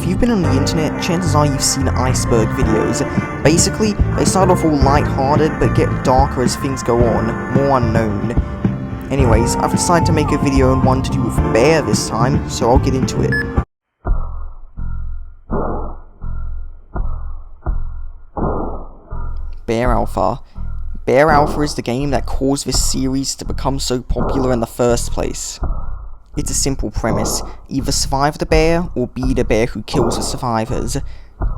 if you've been on the internet, chances are you've seen Iceberg videos. Basically, they start off all light-hearted, but get darker as things go on, more unknown. Anyways, I've decided to make a video and one to do with Bear this time, so I'll get into it. Bear Alpha. Bear Alpha is the game that caused this series to become so popular in the first place. It's a simple premise: either survive the bear, or be the bear who kills the survivors.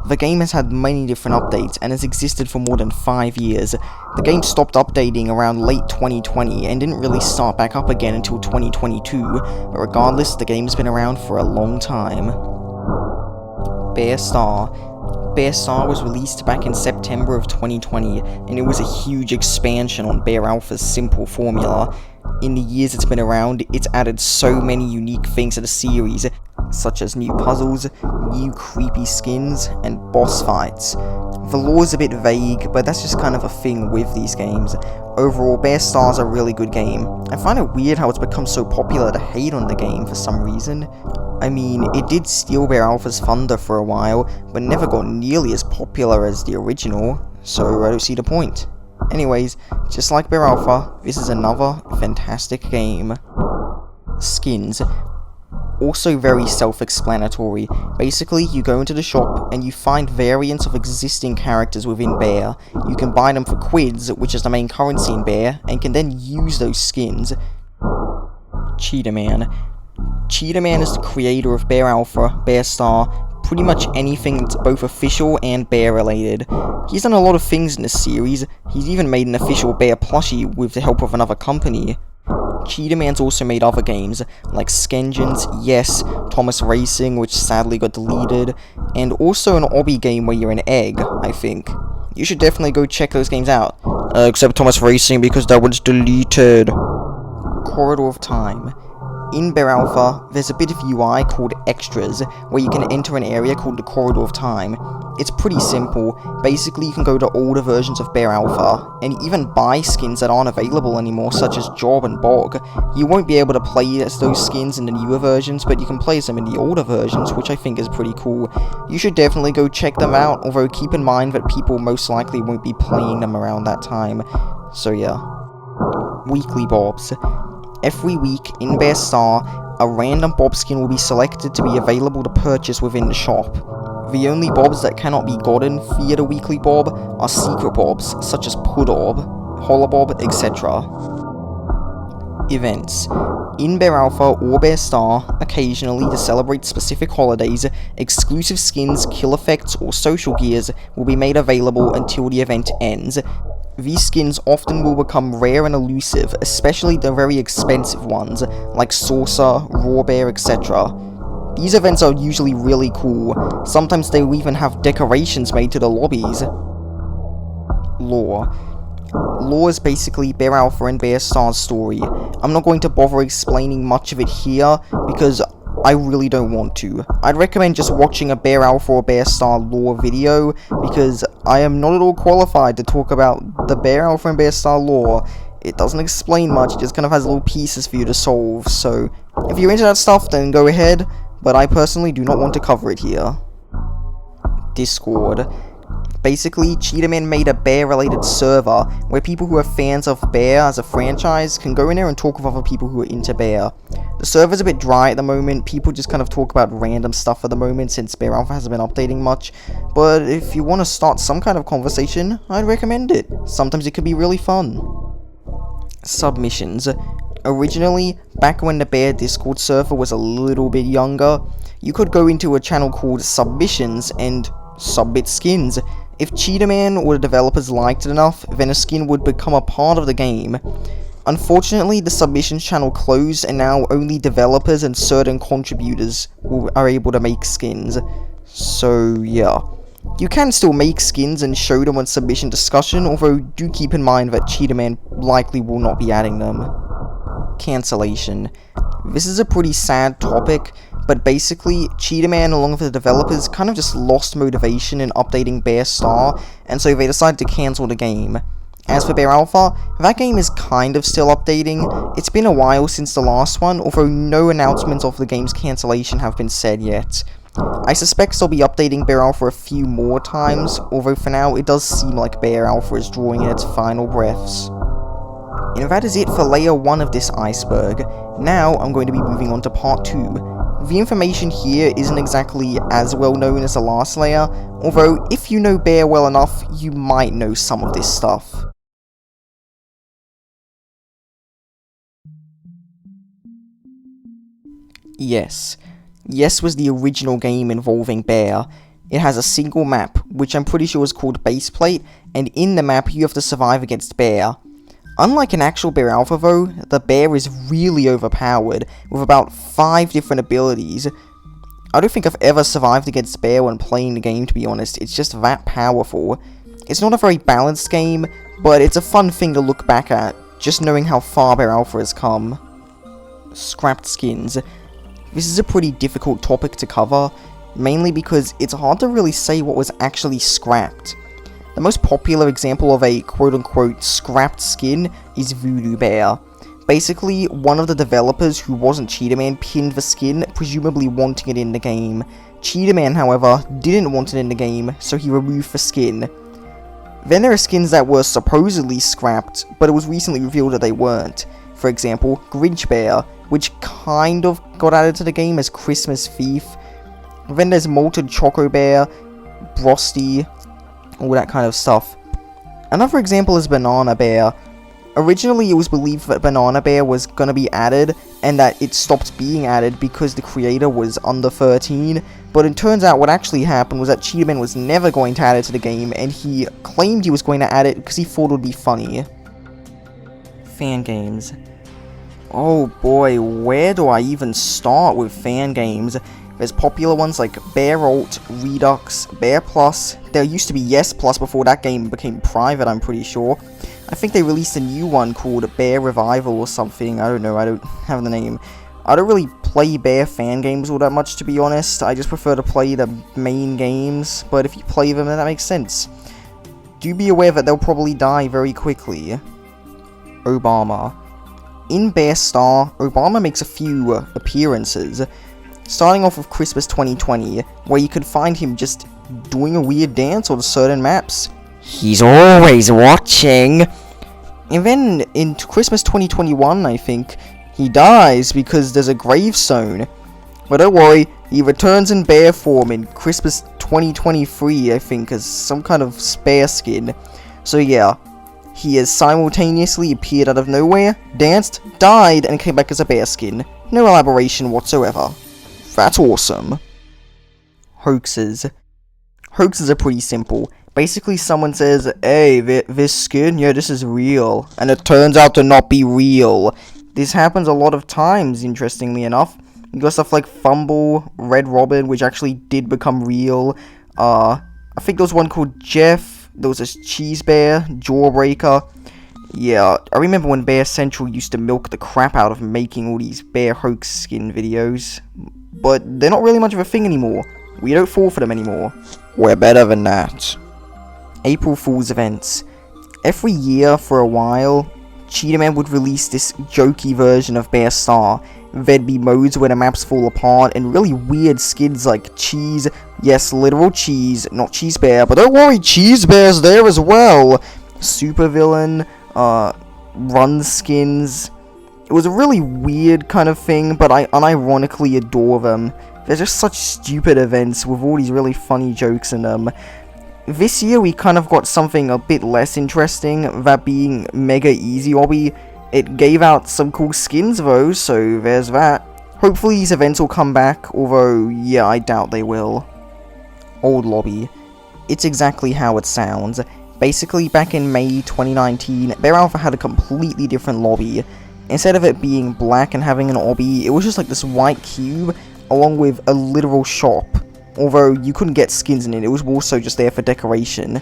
The game has had many different updates, and has existed for more than 5 years. The game stopped updating around late 2020, and didn't really start back up again until 2022, but regardless, the game's been around for a long time. Bear Star. Bear Star was released back in September of 2020, and it was a huge expansion on Bear Alpha's simple formula. In the years it's been around, it's added so many unique things to the series, such as new puzzles, new creepy skins, and boss fights. The lore is a bit vague, but that's just kind of a thing with these games. Overall, Bear Star's a really good game. I find it weird how it's become so popular to hate on the game for some reason. I mean, it did steal Bear Alpha's thunder for a while, but never got nearly as popular as the original, so I don't see the point. Anyways, just like Bear Alpha, this is another fantastic game. Skins. Also very self-explanatory. Basically, you go into the shop and you find variants of existing characters within Bear. You can buy them for quids, which is the main currency in Bear, and can then use those skins. Cheetah Man. Cheetah Man is the creator of Bear Alpha, Bear Star, pretty much anything that's both official and bear related. He's done a lot of things in this series. He's even made an official bear plushie with the help of another company. Cheetah Man's also made other games, like Skengens, Yes, Thomas Racing, which sadly got deleted, and also an obby game where you're an egg, I think. You should definitely go check those games out. Except Thomas Racing, because that one's deleted. Corridor of Time. In Bear Alpha, there's a bit of UI called Extras, where you can enter an area called the Corridor of Time. It's pretty simple. Basically, you can go to older versions of Bear Alpha, and even buy skins that aren't available anymore, such as Job and Bog. You won't be able to play as those skins in the newer versions, but you can play as them in the older versions, which I think is pretty cool. You should definitely go check them out, although keep in mind that people most likely won't be playing them around that time. So yeah. Weekly Bobs. Every week, in Bear Star, a random bob skin will be selected to be available to purchase within the shop. The only bobs that cannot be gotten via the weekly bob are secret bobs, such as Pudob, Holobob, etc. Events. In Bear Alpha or Bear Star, occasionally to celebrate specific holidays, exclusive skins, kill effects, or social gears will be made available until the event ends. These skins often will become rare and elusive, especially the very expensive ones, like Saucer, Raw Bear, etc. These events are usually really cool. Sometimes they will even have decorations made to the lobbies. Lore. Lore is basically Bear Alpha and Bear Star's story. I'm not going to bother explaining much of it here, because I really don't want to. I'd recommend just watching a Bear Alpha or Bear Star lore video, because I am not at all qualified to talk about the Bear Alpha and Bear Star lore. It doesn't explain much, it just kind of has little pieces for you to solve, so if you're into that stuff, then go ahead, but I personally do not want to cover it here. Discord. Basically, Cheetah Man made a bear-related server, where people who are fans of Bear as a franchise can go in there and talk with other people who are into Bear. The server's a bit dry at the moment, people just kind of talk about random stuff at the moment since Bear Alpha hasn't been updating much, but if you want to start some kind of conversation, I'd recommend it. Sometimes it can be really fun. Submissions. Originally, back when the Bear Discord server was a little bit younger, you could go into a channel called Submissions and submit skins. If Cheetah Man or the developers liked it enough, then a skin would become a part of the game. Unfortunately, the submissions channel closed, and now only developers and certain contributors are able to make skins. So yeah. You can still make skins and show them on submission discussion, although do keep in mind that Cheetah Man likely will not be adding them. Cancellation. This is a pretty sad topic, but basically, Cheetah Man along with the developers kind of just lost motivation in updating Bear Star, and so they decided to cancel the game. As for Bear Alpha, that game is kind of still updating. It's been a while since the last one, although no announcements of the game's cancellation have been said yet. I suspect they'll be updating Bear Alpha a few more times, although for now it does seem like Bear Alpha is drawing in its final breaths. And that is it for layer 1 of this iceberg. Now I'm going to be moving on to part 2. The information here isn't exactly as well known as the last layer, although if you know Bear well enough, you might know some of this stuff. Yes. Yes was the original game involving Bear. It has a single map, which I'm pretty sure is called Baseplate, and in the map you have to survive against Bear. Unlike an actual Bear Alpha though, the Bear is really overpowered, with about 5 different abilities. I don't think I've ever survived against Bear when playing the game, to be honest. It's just that powerful. It's not a very balanced game, but it's a fun thing to look back at, just knowing how far Bear Alpha has come. Scrapped skins. This is a pretty difficult topic to cover, mainly because it's hard to really say what was actually scrapped. The most popular example of a quote-unquote scrapped skin is Voodoo Bear. Basically, one of the developers who wasn't Cheetah Man pinned the skin, presumably wanting it in the game. Cheetah Man, however, didn't want it in the game, so he removed the skin. Then there are skins that were supposedly scrapped, but it was recently revealed that they weren't. For example, Grinch Bear, which kind of got added to the game as Christmas Thief. Then there's Malted Choco Bear, Brosty, all that kind of stuff. Another example is Banana Bear. Originally it was believed that Banana Bear was gonna be added, and that it stopped being added because the creator was under 13, but it turns out what actually happened was that Cheetah Man was never going to add it to the game, and he claimed he was going to add it because he thought it would be funny. Fan games. Oh boy, where do I even start with fan games? There's popular ones like Bear Alt, Redux, Bear Plus. There used to be Yes Plus before that game became private, I'm pretty sure. I think they released a new one called Bear Revival or something. I don't know, I don't have the name. I don't really play Bear fan games all that much, to be honest. I just prefer to play the main games, but if you play them, then that makes sense. Do be aware that they'll probably die very quickly. Obama. In Bear Star, Obama makes a few appearances. Starting off with Christmas 2020, where you can find him just doing a weird dance on certain maps. He's always watching! And then in Christmas 2021, I think, he dies because there's a gravestone. But don't worry, he returns in bear form in Christmas 2023, I think, as some kind of spare skin. So yeah, he has simultaneously appeared out of nowhere, danced, died, and came back as a bear skin. No elaboration whatsoever. That's awesome. Hoaxes. Hoaxes are pretty simple. Basically, someone says, hey, this skin, yeah, this is real. And it turns out to not be real. This happens a lot of times, interestingly enough. You got stuff like Fumble, Red Robin, which actually did become real. I think there was one called Jeff. There was this Cheese Bear, Jawbreaker. Yeah, I remember when Bear Central used to milk the crap out of making all these bear hoax skin videos. But they're not really much of a thing anymore. We don't fall for them anymore. We're better than that. April Fool's events. Every year for a while, Cheetah Man would release this jokey version of Bear Star. There'd be modes where the maps fall apart, and really weird skins like Cheese. Yes, literal cheese, not Cheese Bear, but don't worry, Cheese Bear's there as well. Supervillain, run skins. It was a really weird kind of thing, but I unironically adore them. They're just such stupid events with all these really funny jokes in them. This year we kind of got something a bit less interesting, that being Mega Easy Obby. It gave out some cool skins though, so there's that. Hopefully these events will come back, although yeah, I doubt they will. Old Lobby. It's exactly how it sounds. Basically, back in May 2019, Bear Alpha had a completely different lobby. Instead of it being black and having an obby, it was just like this white cube, along with a literal shop. Although you couldn't get skins in it, it was more so just there for decoration.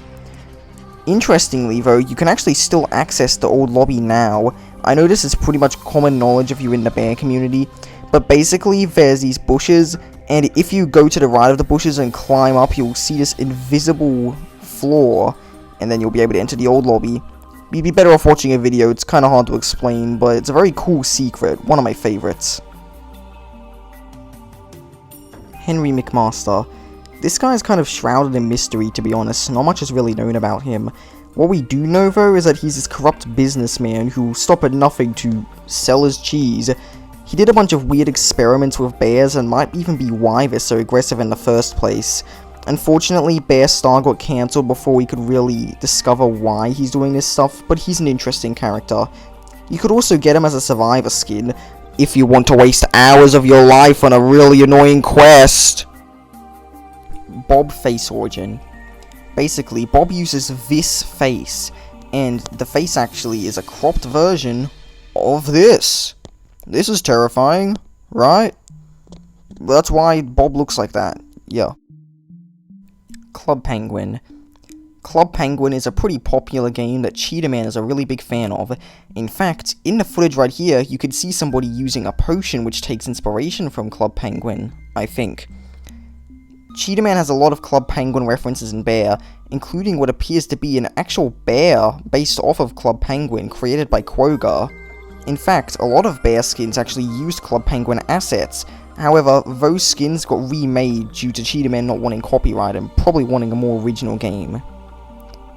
Interestingly though, you can actually still access the old lobby now. I know this is pretty much common knowledge if you're in the bear community, but basically there's these bushes, and if you go to the right of the bushes and climb up, you'll see this invisible floor, and then you'll be able to enter the old lobby. You'd be better off watching a video, it's kinda hard to explain, but it's a very cool secret, one of my favorites. Henry McMaster. This guy is kind of shrouded in mystery, to be honest. Not much is really known about him. What we do know, though, is that he's this corrupt businessman who will stop at nothing to sell his cheese. He did a bunch of weird experiments with bears and might even be why they're so aggressive in the first place. Unfortunately, Bear Star got cancelled before we could really discover why he's doing this stuff, but he's an interesting character. You could also get him as a survivor skin, if you want to waste hours of your life on a really annoying quest. Bob Face Origin. Basically, Bob uses this face, and the face actually is a cropped version of this. This is terrifying, right? That's why Bob looks like that, yeah. Club Penguin. Club Penguin is a pretty popular game that Cheetah Man is a really big fan of. In fact, in the footage right here, you could see somebody using a potion which takes inspiration from Club Penguin, I think. Cheetah Man has a lot of Club Penguin references in Bear, including what appears to be an actual bear based off of Club Penguin created by Kroger. In fact, a lot of Bear skins actually used Club Penguin assets. However, those skins got remade due to Cheetah Man not wanting copyright and probably wanting a more original game.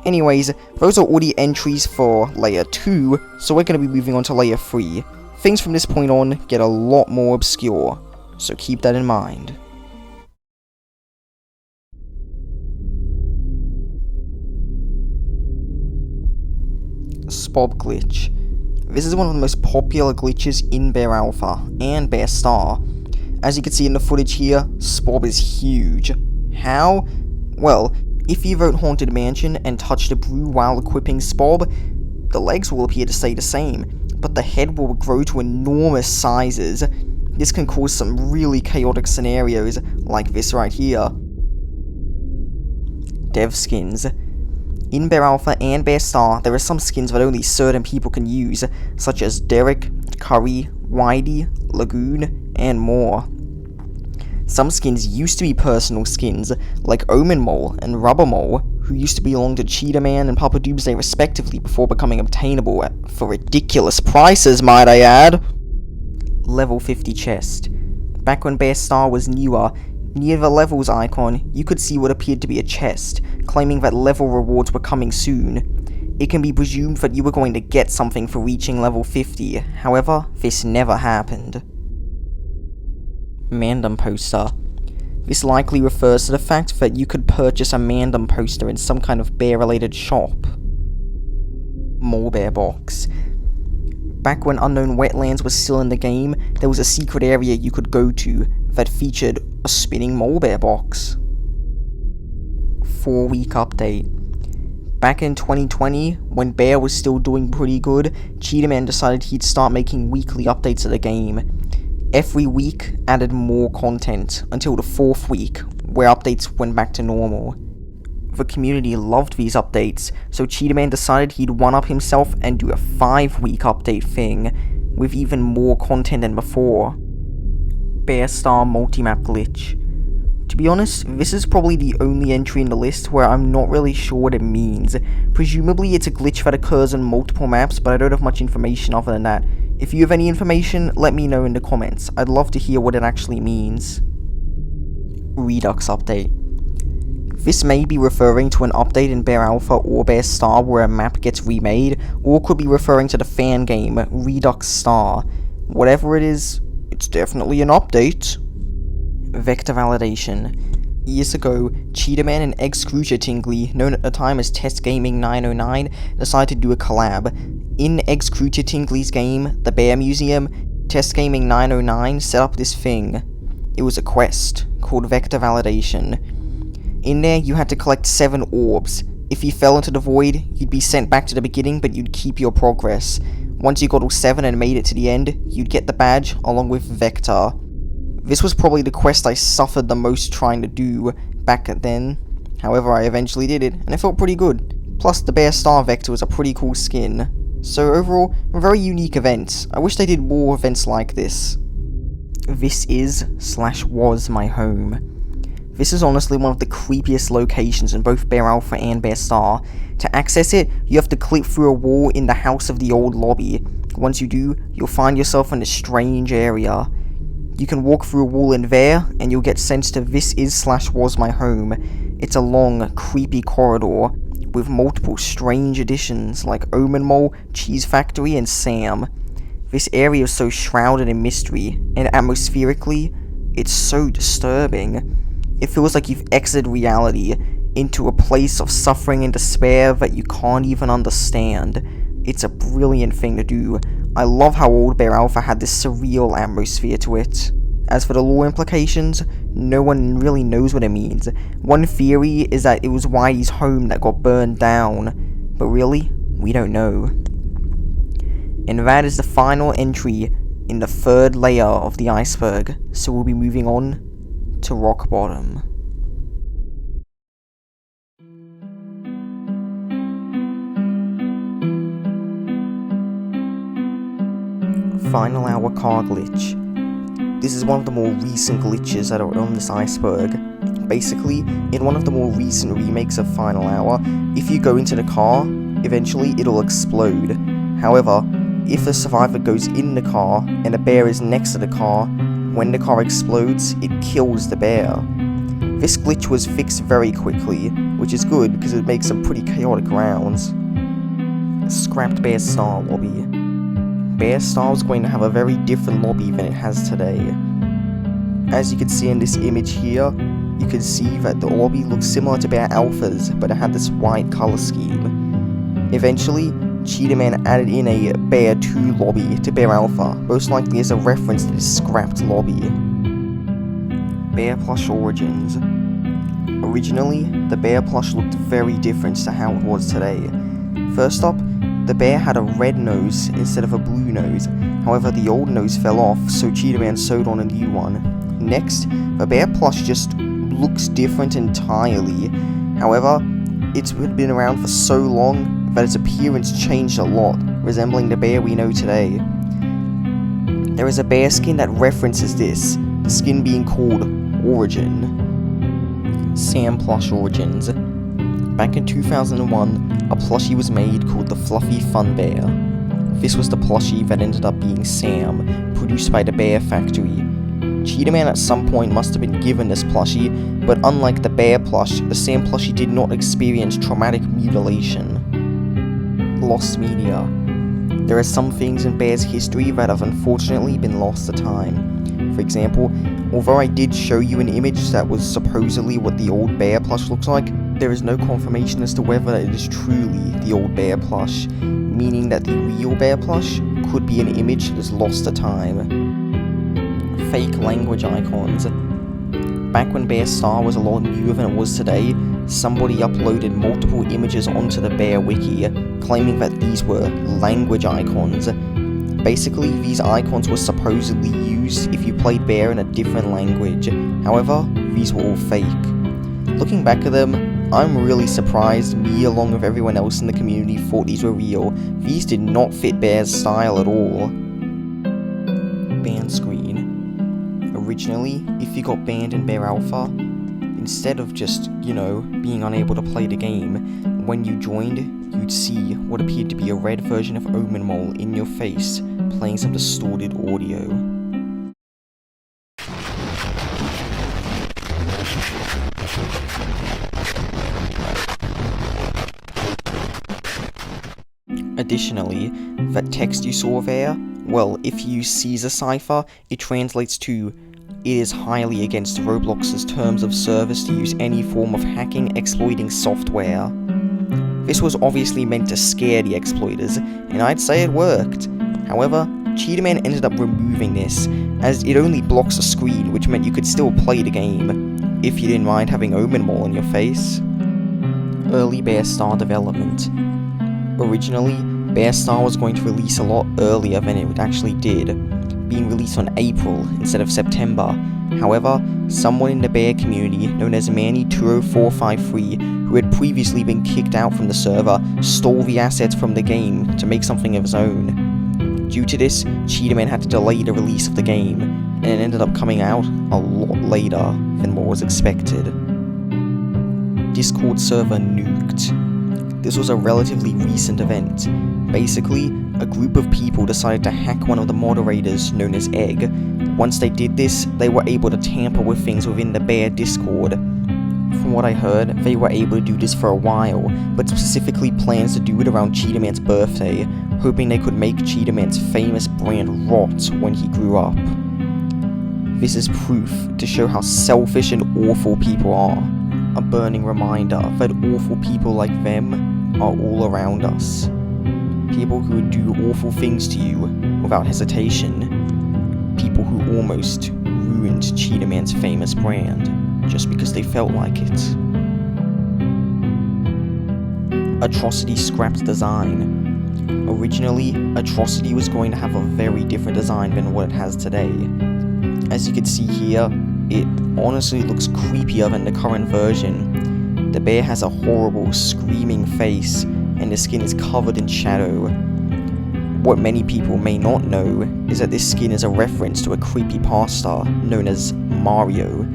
Anyways, those are all the entries for Layer 2, so we're going to be moving on to Layer 3. Things from this point on get a lot more obscure, so keep that in mind. Spob Glitch. This is one of the most popular glitches in Bear Alpha and Bear Star. As you can see in the footage here, Spob is huge. How? Well, if you vote Haunted Mansion and touch the brew while equipping Spob, the legs will appear to stay the same, but the head will grow to enormous sizes. This can cause some really chaotic scenarios, like this right here. Dev skins. In Bear Alpha and Bear Star, there are some skins that only certain people can use, such as Derek, Curry, Whitey, Lagoon, and more. Some skins used to be personal skins, like Omen Mole and Rubber Mole, who used to belong to Cheetah Man and Papa Doomsday respectively before becoming obtainable for ridiculous prices, might I add. Level 50 chest. Back when Bear Star was newer, near the levels icon, you could see what appeared to be a chest, claiming that level rewards were coming soon. It can be presumed that you were going to get something for reaching level 50, however, this never happened. Mandem Poster. This likely refers to the fact that you could purchase a Mandem poster in some kind of bear-related shop. Mole Bear Box. Back when Unknown Wetlands was still in the game, there was a secret area you could go to that featured a spinning mole bear box. 4-week update. Back in 2020, when Bear was still doing pretty good, Cheetah Man decided he'd start making weekly updates of the game. Every week added more content, until the 4th week, where updates went back to normal. The community loved these updates, so Cheetah Man decided he'd one-up himself and do a 5-week update thing, with even more content than before. Bear Star Multimap Glitch. To be honest, this is probably the only entry in the list where I'm not really sure what it means. Presumably it's a glitch that occurs on multiple maps, but I don't have much information other than that. If you have any information, let me know in the comments. I'd love to hear what it actually means. Redux Update. This may be referring to an update in Bear Alpha or Bear Star where a map gets remade, or could be referring to the fan game Redux Star. Whatever it is, it's definitely an update. Vector Validation. Years ago, Cheetah Man and Excruciatingly, known at the time as Test Gaming 909, decided to do a collab. In Excruciatingly's game, The Bear Museum, Test Gaming 909 set up this thing. It was a quest called Vector Validation. In there, you had to collect 7 orbs. If you fell into the void, you'd be sent back to the beginning, but you'd keep your progress. Once you got all 7 and made it to the end, you'd get the badge along with Vector. This was probably the quest I suffered the most trying to do back then. However, I eventually did it, and it felt pretty good. Plus, the Bear Star Vector was a pretty cool skin. So overall, a very unique event. I wish they did more events like this. This is/was my home. This is honestly one of the creepiest locations in both Bear Alpha and Bear Star. To access it, you have to clip through a wall in the house of the old lobby. Once you do, you'll find yourself in a strange area. You can walk through a wall in there, and you'll get sent to This Is/Was My Home. It's a long, creepy corridor with multiple strange additions like Omen Mole, Cheese Factory, and Sam. This area is so shrouded in mystery, and atmospherically, it's so disturbing. It feels like you've exited reality into a place of suffering and despair that you can't even understand. It's a brilliant thing to do. I love how Old Bear Alpha had this surreal atmosphere to it. As for the lore implications, no one really knows what it means. One theory is that it was Whitey's home that got burned down, but really, we don't know. And that is the final entry in the third layer of the iceberg, so we'll be moving on to rock bottom. Final hour car glitch. This is one of the more recent glitches that are on this iceberg. Basically, in one of the more recent remakes of Final Hour, if you go into the car, eventually it'll explode. However, if the survivor goes in the car and a bear is next to the car, when the car explodes, it kills the bear. This glitch was fixed very quickly, which is good because it makes some pretty chaotic rounds. Scrapped Bear Star Lobby. Bear Star is going to have a very different lobby than it has today. As you can see in this image here, you can see that the lobby looks similar to Bear Alpha's, but it had this white color scheme. Eventually, Cheetah Man added in a Bear 2 lobby to Bear Alpha, most likely as a reference to this scrapped lobby. Bear Plush Origins. Originally, the Bear plush looked very different to how it was today. First up, the bear had a red nose instead of a blue nose. However, the old nose fell off, so Cheetah Man sewed on a new one. Next, the bear plush just looks different entirely. However, it's been around for so long that its appearance changed a lot, resembling the bear we know today. There is a bear skin that references this, the skin being called Origin. Sam Plush Origins. Back in 2001, a plushie was made called the Fluffy Fun Bear. This was the plushie that ended up being Sam, produced by the Bear Factory. Cheetah Man at some point must have been given this plushie, but unlike the bear plush, the Sam plushie did not experience traumatic mutilation. Lost media. There are some things in Bear's history that have unfortunately been lost to time. For example, although I did show you an image that was supposedly what the old bear plush looks like, there is no confirmation as to whether it is truly the old bear plush, meaning that the real bear plush could be an image that is lost to time. Fake language icons. Back when Bear Star was a lot newer than it was today, somebody uploaded multiple images onto the Bear Wiki, claiming that these were language icons. Basically, these icons were supposedly used if you played Bear in a different language. However, these were all fake. Looking back at them, I'm really surprised me along with everyone else in the community thought these were real. These did not fit Bear's style at all. Ban screen. Originally, if you got banned in Bear Alpha, instead of just, being unable to play the game, when you joined, you'd see what appeared to be a red version of Omen Mole in your face, playing some distorted audio. Additionally, that text you saw there, well, if you use Caesar cipher, it translates to "It is highly against Roblox's terms of service to use any form of hacking, exploiting software." This was obviously meant to scare the exploiters, and I'd say it worked. However, Cheetah Man ended up removing this, as it only blocks a screen, which meant you could still play the game, if you didn't mind having Omen Mole in your face. Early Bear Star development. Originally, Bear Star was going to release a lot earlier than it actually did, being released on April instead of September. However, someone in the Bear community, known as Manny20453, who had previously been kicked out from the server, stole the assets from the game to make something of his own. Due to this, Cheetah Man had to delay the release of the game, and it ended up coming out a lot later than what was expected. Discord server nuked. This was a relatively recent event. Basically, a group of people decided to hack one of the moderators, known as Egg. Once they did this, they were able to tamper with things within the Bear Discord. From what I heard, they were able to do this for a while, but specifically plans to do it around Cheetah Man's birthday, hoping they could make Cheetah Man's famous brand rot when he grew up. This is proof to show how selfish and awful people are. A burning reminder that awful people like them are all around us. People who would do awful things to you without hesitation. People who almost ruined Cheetah Man's famous brand just because they felt like it. Atrocity scrapped design. Originally, Atrocity was going to have a very different design than what it has today. As you can see here, it honestly looks creepier than the current version. The bear has a horrible, screaming face, and the skin is covered in shadow. What many people may not know is that this skin is a reference to a creepypasta known as Mario.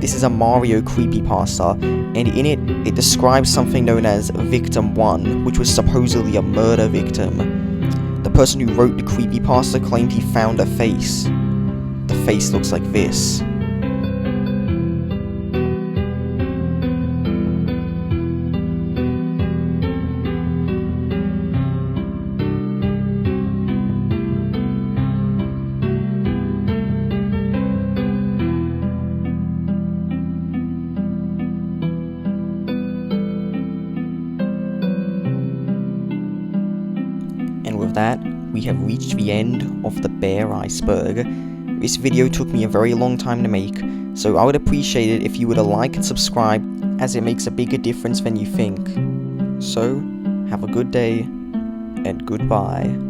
This is a Mario creepypasta, and in it describes something known as Victim 1, which was supposedly a murder victim. The person who wrote the creepypasta claimed he found a face. The face looks like this. And with that, we have reached the end of the Bear Iceberg. This video took me a very long time to make, so I would appreciate it if you would like and subscribe, as it makes a bigger difference than you think. So, have a good day, and goodbye.